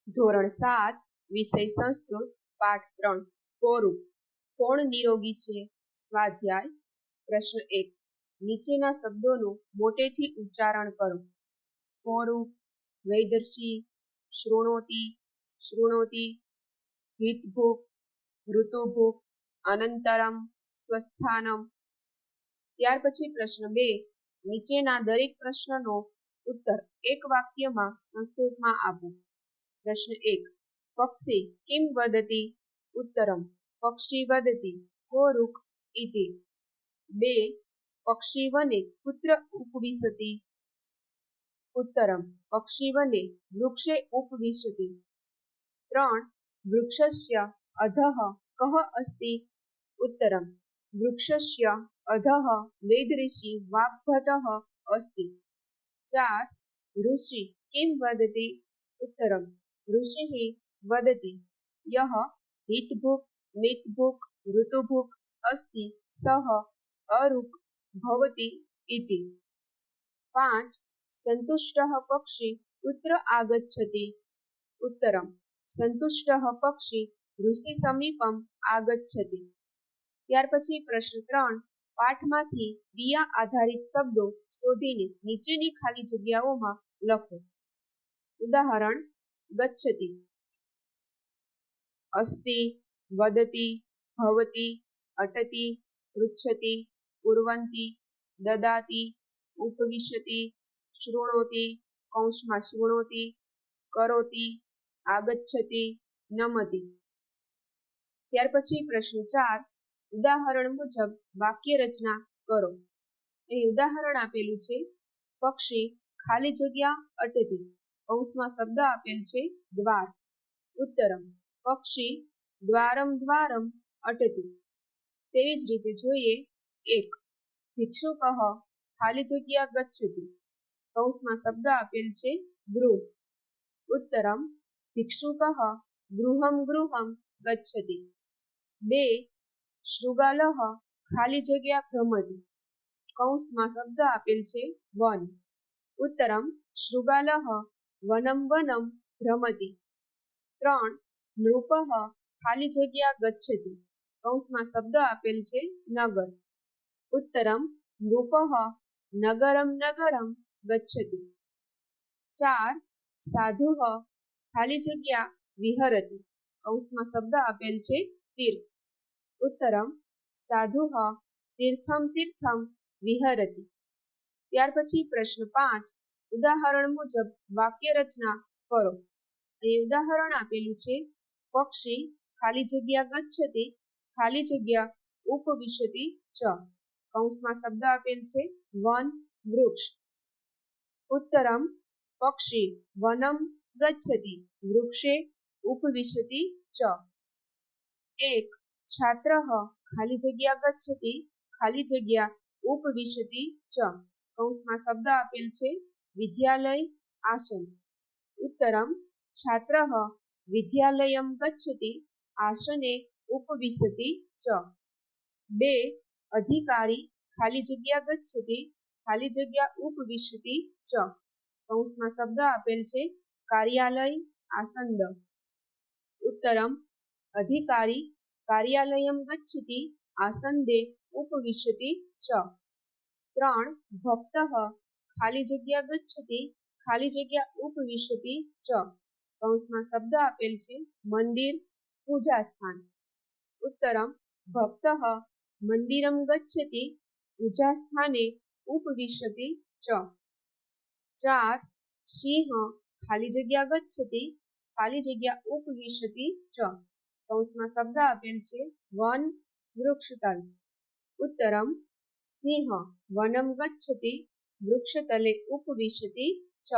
ધોરણ 7 વિષય સંસ્કૃત પાઠ 3 કોરૂપ કોણ નિરોગી છે? સ્વાધ્યાય પ્રશ્ન 1 નીચેના શબ્દોનું મોટેથી ઉચ્ચારણ કરો. કોરૂપ, વૈદર્શી, શૃણોતિ, શૃણોતિ, હિતભુક, ઋતુભુક, અનંતરમ, સ્વસ્થાનમ. ત્યાર પછી પ્રશ્ન 2 નીચેના દરેક પ્રશ્નનો ઉત્તર એક વાક્યમાં સંસ્કૃતમાં આપો. પ્રશ્ન 1 પક્ષી કિમ વદતિ? ઉત્તરમ પક્ષી વદતિ કોરુક ઇતિ. 2 પક્ષી વને કુત્ર ઉપવિશતિ? ઉત્તરમ પક્ષી વને વૃક્ષે ઉપવિશતિ. 3 વૃક્ષસ્ય અધઃ કઃ અસ્તિ? ઉત્તરમ વૃક્ષસ્ય અધઃ વેદઋષિ વાગ્ભટઃ અસ્તિ. 4 ઋષિ કિમ વદતિ? ઉત્તરમ ऋषिः वदति यः हितभुक् मितभुक् ऋतुभुक् अस्ति सः अरुक् भवति इति. 5 सन्तुष्टः पक्षी कुत्र आगच्छति? उत्तरं सन्तुष्टः पक्षी ऋषिसमीपम् आगच्छति. ત્યાર પછી પ્રશ્ન 3 પાઠમાંથી ક્રિયા આધારિત શબ્દો શોધીને નીચેની ખાલી જગ્યાઓમાં લખો. ઉદાહરણ गच्छति, अस्ति, वदति, भवति, अटति, पृच्छति, कुर्वन्ति, ददाति, उपविशति, शृणोति, कौंसમાં शृणोति, करोति, आगच्छति, नमति. ત્યાર પછી પ્રશ્ન 4 ઉદાહરણ મુજબ વાક્ય રચના કરો. અહીં ઉદાહરણ આપેલું છે પક્ષી ખાલી જગ્યા અટતિ. કૌંસમાં શબ્દ આપેલ છે દ્વાર. ઉત્તરમ પક્ષી દ્વારમ દ્વારમ અટતિ. તેવી જ રીતે જોઈએ 1 ભિક્ષુકઃ ખાલી જગ્યા ગચ્છતિ. કૌંસમાં શબ્દ આપેલ છે ગૃહ. ઉત્તરમ ભિક્ષુકઃ ગૃહમ ગૃહમ ગચ્છતિ. 2 શૃગાલઃ ખાલી જગ્યા ભ્રમતિ. કૌંસમાં શબ્દ આપેલ છે વન. ઉત્તરમ શૃગાલઃ વનમ વનમ ભ્રમતિ. 3 નૃપઃ ખાલી જગ્યા ગચ્છતિ. કૌંસમાં શબ્દ આપેલ છે નગર. ઉત્તરમ નૃપઃ નગરમ નગરમ ગચ્છતિ. 4 સાધુઃ ખાલી જગ્યા વિહરતિ. કૌંસમાં શબ્દ આપેલ છે તીર્થ. ઉત્તરમ સાધુઃ તીર્થમ તીર્થમ વિહરતિ. ત્યાર પછી પ્રશ્ન 5 ઉદાહરણ મુજબ વાક્ય રચના કરો. અહીં ઉદાહરણ આપેલું છે પક્ષી ખાલી જગ્યા ગચ્છતિ ખાલી જગ્યા ઉપવિશતિ ચ. કૌંસમાં શબ્દ આપેલ છે વન વૃક્ષ. ઉત્તરમ પક્ષી વનમ ગચ્છતિ વૃક્ષે ઉપવિશતિ ચ. 1 છાત્રઃ ખાલી જગ્યા ગચ્છતિ ખાલી જગ્યા ઉપવિશતિ ચ. કૌંસમાં શબ્દ આપેલ છે વિદ્યાલય આસન. ઉત્તરમ છાત્રઃ વિદ્યાલયમ ગચ્છતિ આસને ઉપવિશતિ ચ. 2 અધિકારી ખાલી જગ્યા ગચ્છતિ ખાલી જગ્યા ઉપવિશતિ ચ. કૌંસમાં શબ્દ આપેલ છે કાર્યાલય આસંદ. ઉત્તરમ અધિકારી કાર્યાલયમ ગચ્છતિ આસંદે ઉપવિશતિ ચ. 3 ભક્તઃ ખાલી જગ્યા ગચ્છતિ ખાલી જગ્યા ઉપવિશતિ ચ. કૌંસમાં શબ્દ આપેલ છે મંદિર પૂજા સ્થાન. ઉત્તરમ ભક્તઃ મંદિરમ ગચ્છતિ પૂજા સ્થાને ઉપવિશતિ ચ. 4 સિંહ ખાલી જગ્યા ગચ્છતિ ખાલી જગ્યા ઉપવિશતિ ચ. કૌંસમાં શબ્દ આપેલ છે વન વૃક્ષતલ. ઉત્તરમ સિંહ વનમ ગચ્છતિ વૃક્ષતલે ઉપવિશતિ ચ.